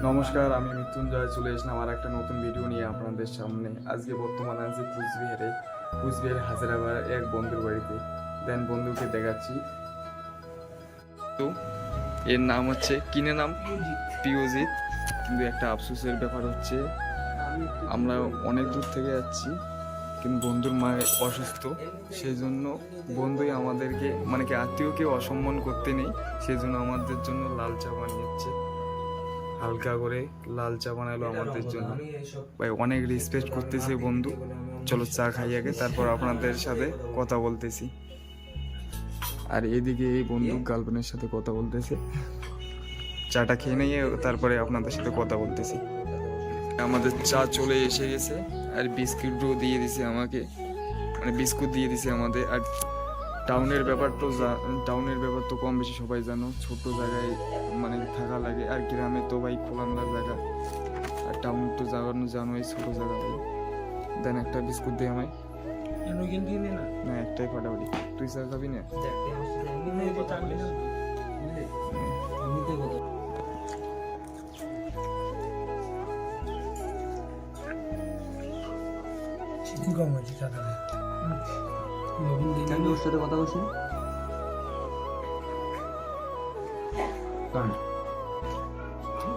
নমস্কার, আমি মৃত্যুঞ্জয় চলে এসলাম আর একটা নতুন ভিডিও নিয়ে আপনাদের সামনে। আজকে বর্তমানে আছি কুচবিহার হাজারাবাদ এক বন্ধুর বাড়িতে। দেন বন্ধুকে দেখাচ্ছি। তো এর নাম হচ্ছে কিনে নাম পিওজিৎ। কিন্তু একটা আফসোসের ব্যাপার হচ্ছে আমরা অনেক দূর থেকে যাচ্ছি, কিন্তু বন্ধুর মা অসুস্থ। সেই জন্য বন্ধুই আমাদেরকে মানে কি আত্মীয়কে অসম্মান করতে নেই, সেই জন্য আমাদের জন্য লাল চা বানিয়েছে। হালকা করে লাল চা বানালো আমাদের জন্য। ভাই অনেক রেসপেক্ট করতেছে বন্ধু। চলো চা খাই আগে, তারপর আপনাদের সাথে কথা বলতেছি। আর এদিকে এই বন্ধু গার্লফ্রেন্ডের সাথে কথা বলতেছে। চাটা খেয়ে নিয়ে তারপরে আপনাদের সাথে কথা বলতেছি। আমাদের চা চলে এসে গেছে, আর বিস্কুটও দিয়ে দিছে আমাকে, মানে বিস্কুট দিয়ে দিছে আমাদের। আর টাউনের ব্যাপার তো কম বেশি সবাই জানো, ছোট জায়গায় মানে থাকা লাগে। আর গ্রামে তো ভাই খোলামেলা জায়গা, আর টাউন তো জানোই ছোট জায়গা ভাই। দেন একটা বিস্কুট দিয়ে আমায়। না একটাই ফাটাফাটি। তুই চা খাবি না? ওর সাথে কথা বলছি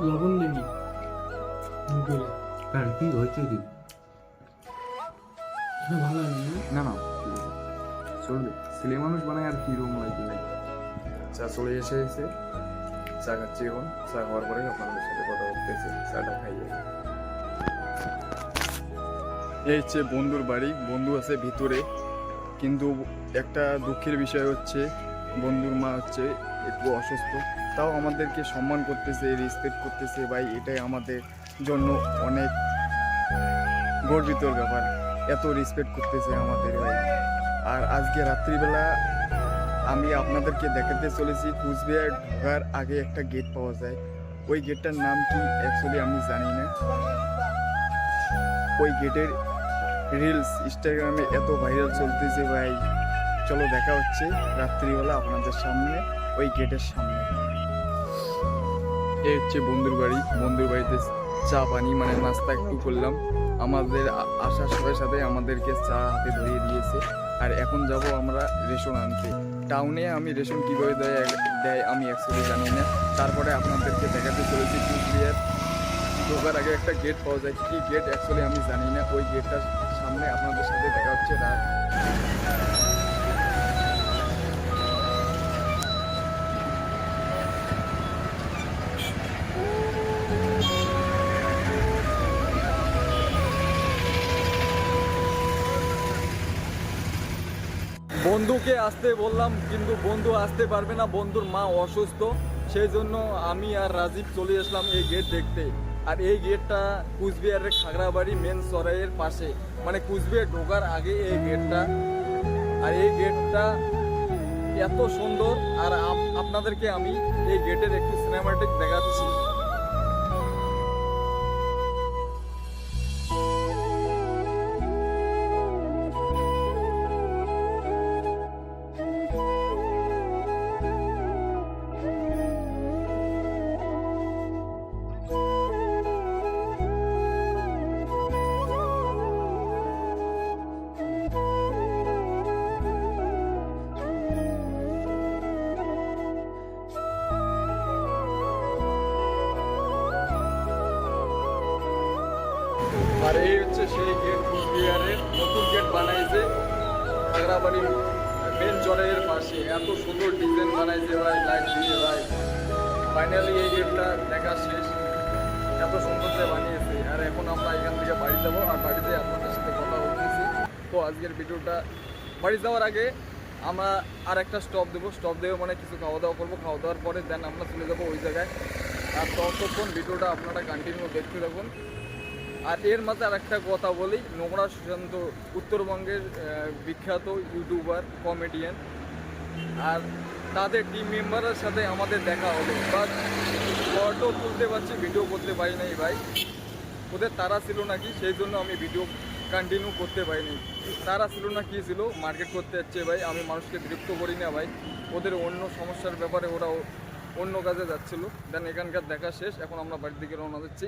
লবণ নেই কারণ কি হয়েছে কি ভালো নেই। না না চলবে, ছেলে মানুষ বানায় আর কি রুম লাগবে ভাই। চা চলে এসেছে, চা খাচ্ছি এখন। চা খাওয়ার পরে আপনাদের সাথে কথা বলতেছি। চাটা খাইয়ে এই হচ্ছে বন্ধুর বাড়ি। বন্ধু আছে ভিতরে, কিন্তু একটা দুঃখের বিষয় হচ্ছে বন্ধুর মা হচ্ছে একটু অসুস্থ। তাও আমাদেরকে সম্মান করতেছে, রেসপেক্ট করতেছে ভাই। এটাই আমাদের জন্য অনেক গর্বিত ব্যাপার। এত রেসপেক্ট করতেছে আমাদের ভাই। আর আজকে রাত্রিবেলা আমি আপনাদেরকে দেখাতে চলেছি, কুচবিহার ঢোকার আগে একটা গেট পাওয়া যায়। ওই গেটটার নাম কি অ্যাকচুয়ালি আমি জানি না। ওই গেটের রিলস ইনস্টাগ্রামে এত ভাইরাল চলতেছে ভাই। চলো দেখা হচ্ছে রাত্রিবেলা আপনাদের সামনে, ওই গেটের সামনে। এই হচ্ছে বন্ধুর বাড়ি। বন্ধুর বাড়িতে চা পানি মানে নাস্তা একটু করলাম। আমাদের আসার সাথে সাথে আমাদেরকে চা হাতে ধরিয়ে দিয়েছে। আর এখন যাব আমরা রেশন আনতে। টাউনে আমি রেশন কীভাবে দেয় আমি অ্যাকচুয়ালি জানি না। তারপরে আপনাদেরকে দেখাতে চলেছি কুচবিহার ঢোকার আগে একটা গেট পাওয়া যায়। কী গেট অ্যাকচুয়ালি আমি জানি না। ওই গেটটার সামনে আপনাদের সাথে দেখা হচ্ছে রাত। বন্ধুকে আসতে বললাম, কিন্তু বন্ধু আসতে পারবে না, বন্ধুর মা অসুস্থ। সেই জন্য আমি আর রাজীব চলে আসলাম এই গেট দেখতে। আর এই গেটটা কুচবিহারের খাগড়াবাড়ি মেন সরাইয়ের পাশে, মানে কুচবিহার ঢোকার আগে এই গেটটা। আর এই গেটটা এত সুন্দর। আর আপনাদেরকে আমি এই গেটের একটু সিনেমাটিক দেখাচ্ছি। আর এই হচ্ছে সেই গেট, কুচবিহারের নতুন গেট বানাইছে খাগড়াবাড়ি মেন জলের পাশে। এত সুন্দর ডিজাইন বানাইছে ভাই, লাইট দিয়ে ভাই। ফাইনালি এই গেটটা দেখা শেষ। এত সুন্দর করে বানিয়েছে। আর এখন আমরা এখান থেকে বাড়ি যাবো, আর বাড়িতে আপনাদের সাথে কথা বলতেছি। তো আজকের ভিডিওটা বাড়ি যাওয়ার আগে আমরা আর একটা স্টপ দেবো। স্টপ দেবো মানে কিছু খাওয়া দাওয়া করবো। খাওয়া দাওয়ার পরে দেন আমরা চলে যাবো ওই জায়গায়। আর ততক্ষণ ভিডিওটা আপনারা কন্টিনিউ দেখতে থাকুন। আর এর মাঝে আর একটা কথা বলি, নোংরা সুশান্ত উত্তরবঙ্গের বিখ্যাত ইউটিউবার, কমেডিয়ান। আর তাদের টিম মেম্বারের সাথে আমাদের দেখা হলো, বাট ফটো তুলতে পারছি, ভিডিও করতে পারি নাই ভাই। ওদের তারা ছিল নাকি, সেই জন্য আমি ভিডিও কন্টিনিউ করতে পারিনি। তারা ছিল না কি ছিল, মার্কেট করতে যাচ্ছে ভাই। আমি মানুষকে বিরক্ত করি না ভাই। ওদের অন্য সমস্যার ব্যাপারে ওরা অন্য কাজে যাচ্ছিল। দেন এখানকার দেখা শেষ, এখন আমরা বাড়ির দিকে রওনা দিচ্ছি।